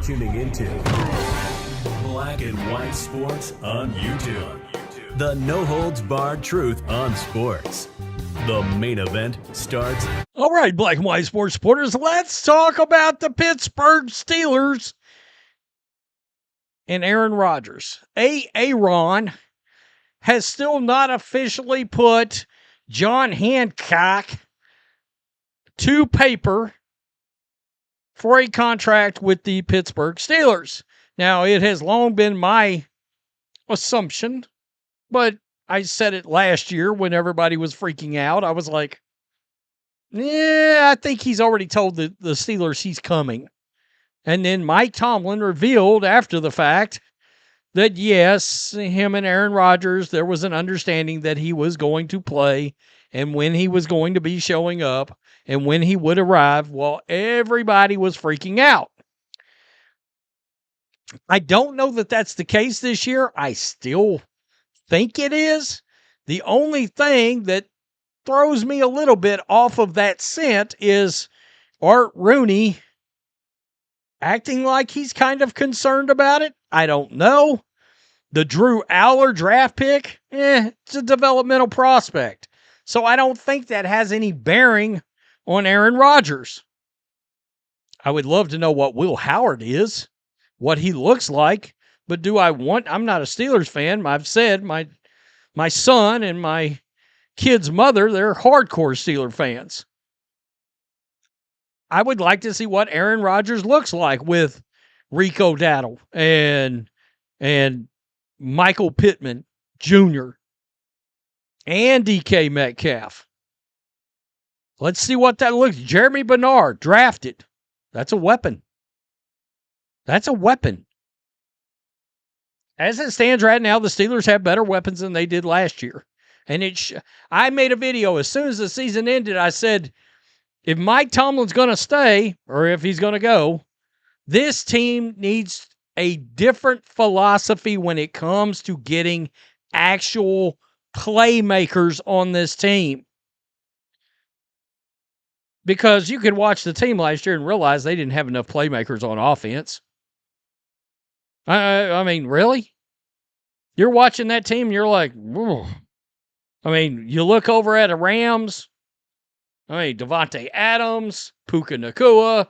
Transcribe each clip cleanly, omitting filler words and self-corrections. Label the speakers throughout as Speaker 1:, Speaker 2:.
Speaker 1: tuning into Black and White Sports on YouTube. The no-holds-barred truth on sports. The main event starts.
Speaker 2: All right, Black and White Sports supporters, let's talk about the Pittsburgh Steelers and Aaron Rodgers. Aaron has still not officially put John Hancock to paper for a contract with the Pittsburgh Steelers. Now, it has long been my assumption, but I said it last year when everybody was freaking out. I was like, I think he's already told the Steelers he's coming. And then Mike Tomlin revealed after the fact that, yes, him and Aaron Rodgers, there was an understanding that he was going to play and when he was going to be showing up and when he would arrive. Well, everybody was freaking out. I don't know that that's the case this year. I still think it is. The only thing that throws me a little bit off of that scent is Art Rooney acting like he's kind of concerned about it. I don't know. The Drew Allar draft pick, it's a developmental prospect. So I don't think that has any bearing on Aaron Rodgers. I would love to know what Will Howard is, what he looks like, but I'm not a Steelers fan. I've said my son and my kid's mother, they're hardcore Steeler fans. I would like to see what Aaron Rodgers looks like with Rico Dowdle and Michael Pittman Jr. and DK Metcalf. Let's see what that looks. Jeremy Bernard, drafted. That's a weapon. That's a weapon. As it stands right now, the Steelers have better weapons than they did last year. And I made a video as soon as the season ended. I said, if Mike Tomlin's going to stay, or if he's going to go, this team needs a different philosophy when it comes to getting actual playmakers on this team. Because you could watch the team last year and realize they didn't have enough playmakers on offense. I mean, really? You're watching that team and you're like, whoa. I mean, you look over at the Rams. I mean, Devontae Adams, Puka Nacua,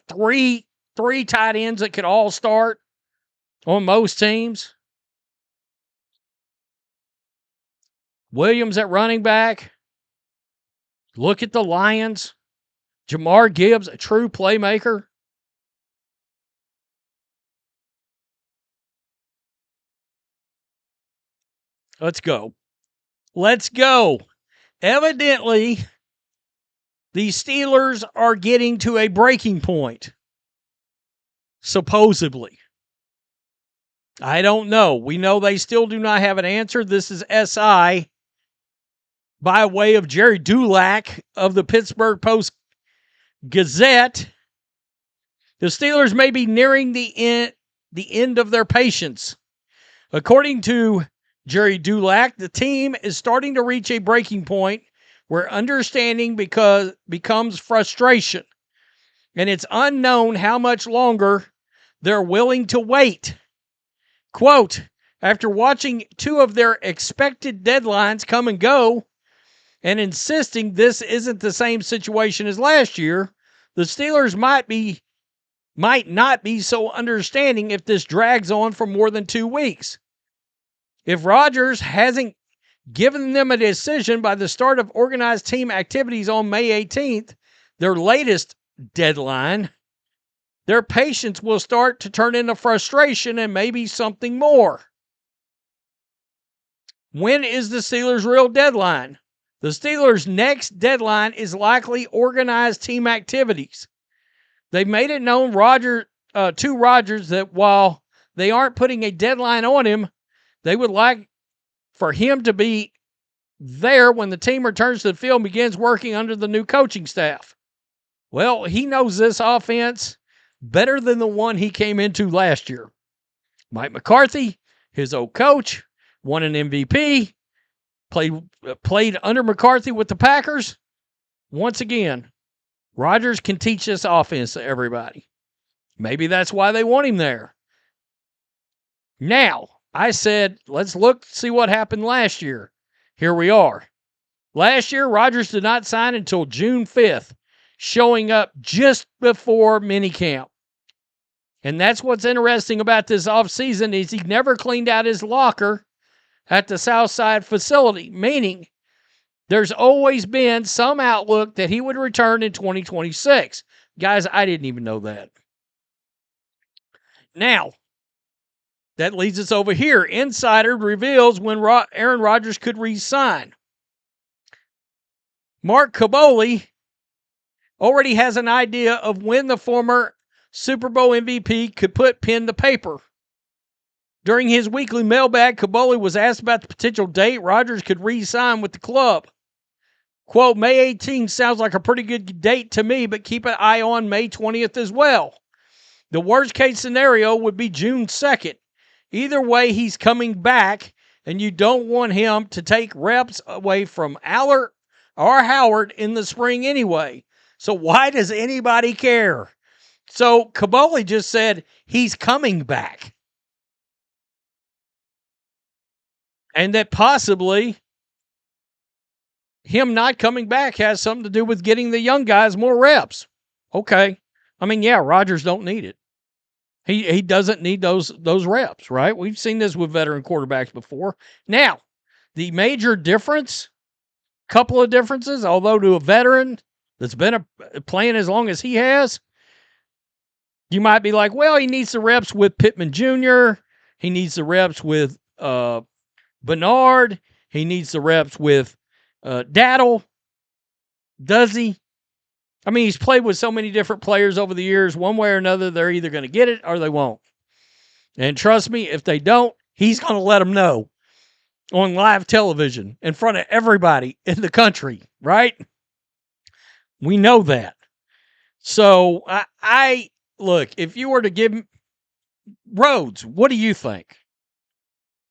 Speaker 2: three tight ends that could all start on most teams. Williams at running back. Look at the Lions. Jamar Gibbs, a true playmaker. Let's go. Let's go. Evidently, the Steelers are getting to a breaking point. Supposedly. I don't know. We know they still do not have an answer. This is SI by way of Jerry Dulac of the Pittsburgh Post-Gazette. The Steelers may be nearing the end of their patience. According to Jerry Dulac, the team is starting to reach a breaking point where understanding becomes frustration, and it's unknown how much longer they're willing to wait. Quote, after watching two of their expected deadlines come and go and insisting this isn't the same situation as last year, the Steelers might not be so understanding if this drags on for more than 2 weeks. If Rodgers hasn't given them a decision by the start of organized team activities on May 18th, their latest deadline, their patience will start to turn into frustration and maybe something more. When is the Steelers' real deadline? The Steelers' next deadline is likely organized team activities. They've made it known to Rodgers that while they aren't putting a deadline on him, they would like for him to be there when the team returns to the field and begins working under the new coaching staff. Well, he knows this offense better than the one he came into last year. Mike McCarthy, his old coach, won an MVP, played under McCarthy with the Packers. Once again, Rodgers can teach this offense to everybody. Maybe that's why they want him there. Now, I said, let's look, see what happened last year. Here we are. Last year, Rodgers did not sign until June 5th, showing up just before minicamp. And that's what's interesting about this offseason is he never cleaned out his locker at the Southside facility, meaning there's always been some outlook that he would return in 2026. Guys, I didn't even know that. Now, that leads us over here. Insider reveals when Aaron Rodgers could re-sign. Mark Caboli already has an idea of when the former Super Bowl MVP could put pen to paper. During his weekly mailbag, Caboli was asked about the potential date Rodgers could re-sign with the club. Quote, May 18th sounds like a pretty good date to me, but keep an eye on May 20th as well. The worst case scenario would be June 2nd. Either way, he's coming back, and you don't want him to take reps away from Allar or Howard in the spring anyway. So why does anybody care? So Caboli just said he's coming back. And that possibly him not coming back has something to do with getting the young guys more reps. Okay. I mean, yeah, Rodgers don't need it. He doesn't need those reps, right? We've seen this with veteran quarterbacks before. Now, the major difference, couple of differences, although to a veteran that's been playing as long as he has, you might be like, well, he needs the reps with Pittman Jr., he needs the reps with Bernard, he needs the reps with Daddle. Does he? I mean, he's played with so many different players over the years. One way or another, they're either going to get it or they won't. And trust me, if they don't, he's going to let them know on live television in front of everybody in the country, right? We know that. So I look, if you were to give Rhodes, what do you think?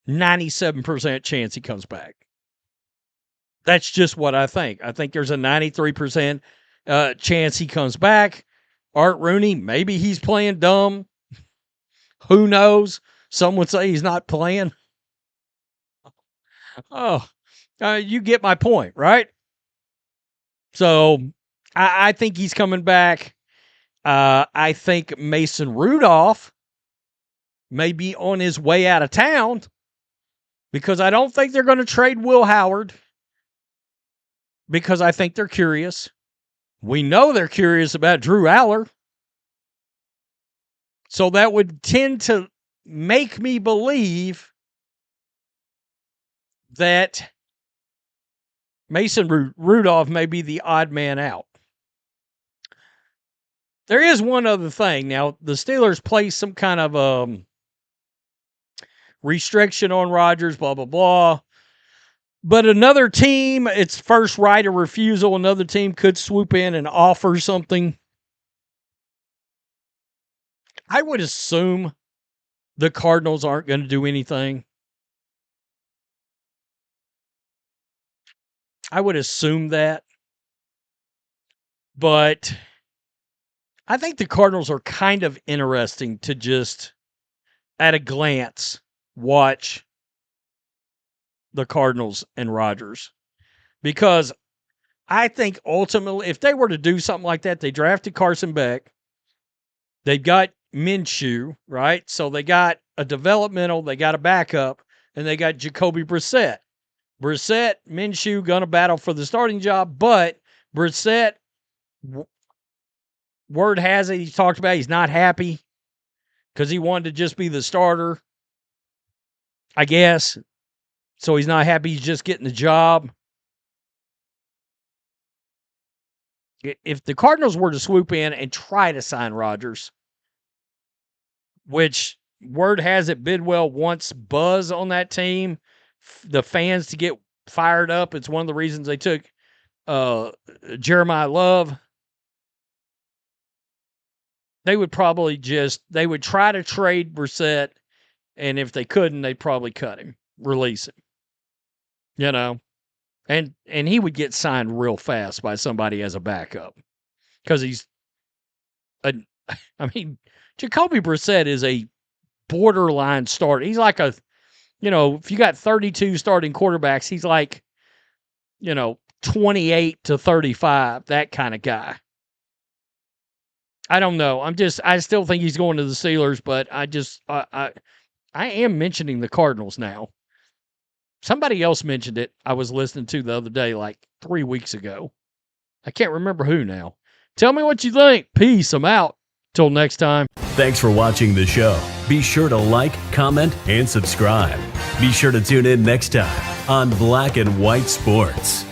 Speaker 2: 97% chance he comes back. That's just what I think. I think there's a 93% chance he comes back. Art Rooney, maybe he's playing dumb. Who knows? Some would say he's not playing. Oh, you get my point, right? So I think he's coming back. I think Mason Rudolph may be on his way out of town because I don't think they're going to trade Will Howard because I think they're curious. We know they're curious about Drew Allar. So that would tend to make me believe that Mason Rudolph may be the odd man out. There is one other thing. Now, the Steelers placed some kind of restriction on Rodgers, blah, blah, blah. But another team, it's first right of refusal. Another team could swoop in and offer something. I would assume the Cardinals aren't going to do anything. I would assume that. But I think the Cardinals are kind of interesting to just, at a glance, watch the Cardinals and Rodgers. Because I think ultimately, if they were to do something like that, they drafted Carson Beck. They've got Minshew, right? So they got a developmental, they got a backup, and they got Jacoby Brissett. Brissett, Minshew going to battle for the starting job, but Brissett, word has it, he talked about he's not happy because he wanted to just be the starter, I guess. So he's not happy he's just getting the job. If the Cardinals were to swoop in and try to sign Rodgers, which word has it Bidwell wants buzz on that team, the fans to get fired up. It's one of the reasons they took Jeremiah Love. They would try to trade Brissett, and if they couldn't, they'd probably cut him, release him. You know? And he would get signed real fast by somebody as a backup because he's I mean, Jacoby Brissett is a borderline starter. He's like a, if you got 32 starting quarterbacks, he's like, 28 to 35, that kind of guy. I don't know. I still think he's going to the Steelers, but I am mentioning the Cardinals now. Somebody else mentioned it. I was listening to the other day, like 3 weeks ago. I can't remember who now. Tell me what you think. Peace. I'm out. Till next time.
Speaker 1: Thanks for watching the show. Be sure to like, comment, and subscribe. Be sure to tune in next time on Black and White Sports.